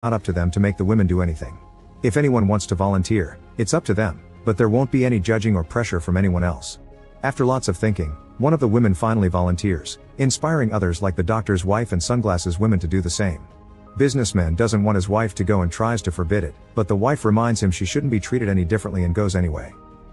not up to them to make the women do anything. If anyone wants to volunteer, it's up to them, but there won't be any judging or pressure from anyone else. After lots of thinking, one of the women finally volunteers, inspiring others like the doctor's wife and sunglasses women to do the same. Businessman doesn't want his wife to go and tries to forbid it, but the wife reminds him she shouldn't be treated any differently and goes anyway.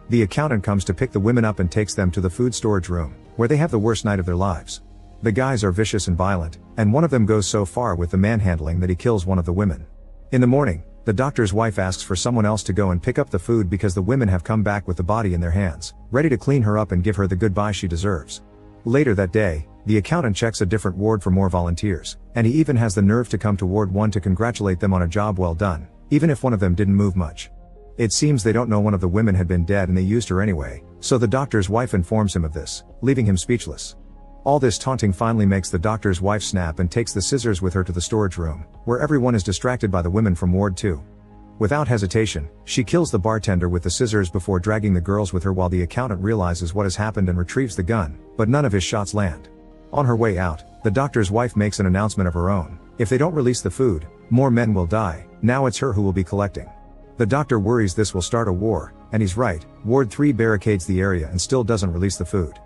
The accountant comes to pick the women up and takes them to the food storage room, where they have the worst night of their lives. The guys are vicious and violent, and one of them goes so far with the manhandling that he kills one of the women. In the morning, the doctor's wife asks for someone else to go and pick up the food because the women have come back with the body in their hands, ready to clean her up and give her the goodbye she deserves. Later that day, the accountant checks a different ward for more volunteers, and he even has the nerve to come to Ward 1 to congratulate them on a job well done, even if one of them didn't move much. It seems they don't know one of the women had been dead and they used her anyway, so the doctor's wife informs him of this, leaving him speechless. All this taunting finally makes the doctor's wife snap and takes the scissors with her to the storage room, where everyone is distracted by the women from Ward 2. Without hesitation, she kills the bartender with the scissors before dragging the girls with her while the accountant realizes what has happened and retrieves the gun, but none of his shots land. On her way out, the doctor's wife makes an announcement of her own: if they don't release the food, more men will die. Now it's her who will be collecting. The doctor worries this will start a war, and he's right. Ward 3 barricades the area and still doesn't release the food.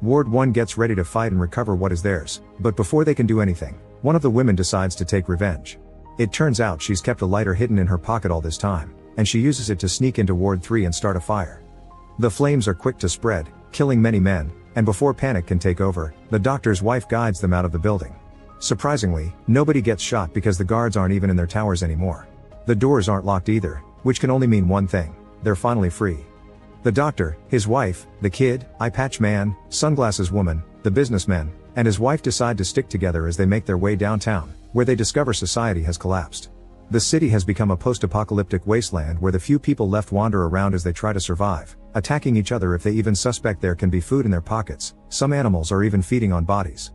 Ward 1 gets ready to fight and recover what is theirs, but before they can do anything, one of the women decides to take revenge. It turns out she's kept a lighter hidden in her pocket all this time, and she uses it to sneak into Ward 3 and start a fire. The flames are quick to spread, killing many men, and before panic can take over, the doctor's wife guides them out of the building. Surprisingly, nobody gets shot because the guards aren't even in their towers anymore. The doors aren't locked either, which can only mean one thing: they're finally free. The doctor, his wife, the kid, eye patch man, sunglasses woman, the businessman, and his wife decide to stick together as they make their way downtown, where they discover society has collapsed. The city has become a post-apocalyptic wasteland where the few people left wander around as they try to survive, attacking each other if they even suspect there can be food in their pockets. Some animals are even feeding on bodies.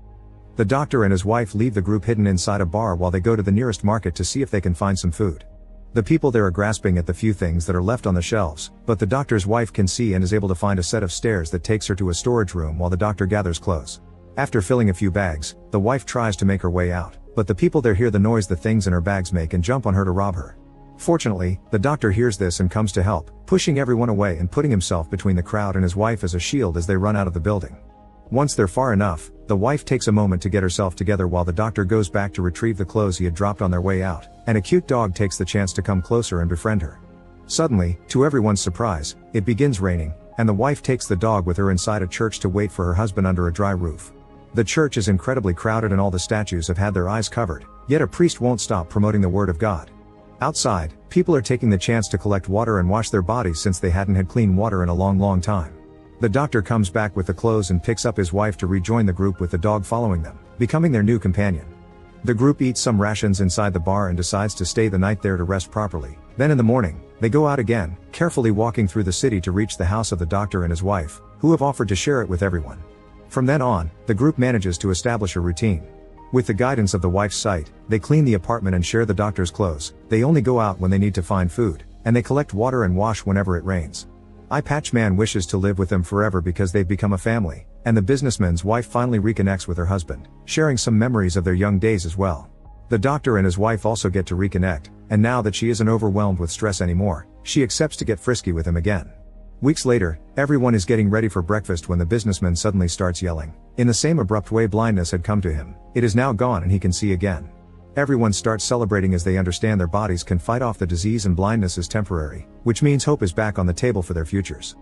The doctor and his wife leave the group hidden inside a bar while they go to the nearest market to see if they can find some food. The people there are grasping at the few things that are left on the shelves, but the doctor's wife can see and is able to find a set of stairs that takes her to a storage room while the doctor gathers clothes. After filling a few bags, the wife tries to make her way out, but the people there hear the noise the things in her bags make and jump on her to rob her. Fortunately, the doctor hears this and comes to help, pushing everyone away and putting himself between the crowd and his wife as a shield as they run out of the building. Once they're far enough, the wife takes a moment to get herself together while the doctor goes back to retrieve the clothes he had dropped on their way out, and a cute dog takes the chance to come closer and befriend her. Suddenly, to everyone's surprise, it begins raining, and the wife takes the dog with her inside a church to wait for her husband under a dry roof. The church is incredibly crowded and all the statues have had their eyes covered, yet a priest won't stop promoting the word of God. Outside, people are taking the chance to collect water and wash their bodies since they hadn't had clean water in a long time. The doctor comes back with the clothes and picks up his wife to rejoin the group with the dog following them, becoming their new companion. The group eats some rations inside the bar and decides to stay the night there to rest properly. Then in the morning, they go out again, carefully walking through the city to reach the house of the doctor and his wife, who have offered to share it with everyone. From then on, the group manages to establish a routine. With the guidance of the wife's sight, they clean the apartment and share the doctor's clothes. They only go out when they need to find food, and they collect water and wash whenever it rains. Eye Patch Man wishes to live with them forever because they've become a family, and the businessman's wife finally reconnects with her husband, sharing some memories of their young days as well. The doctor and his wife also get to reconnect, and now that she isn't overwhelmed with stress anymore, she accepts to get frisky with him again. Weeks later, everyone is getting ready for breakfast when the businessman suddenly starts yelling. In the same abrupt way blindness had come to him, it is now gone and he can see again. Everyone starts celebrating as they understand their bodies can fight off the disease and blindness is temporary, which means hope is back on the table for their futures.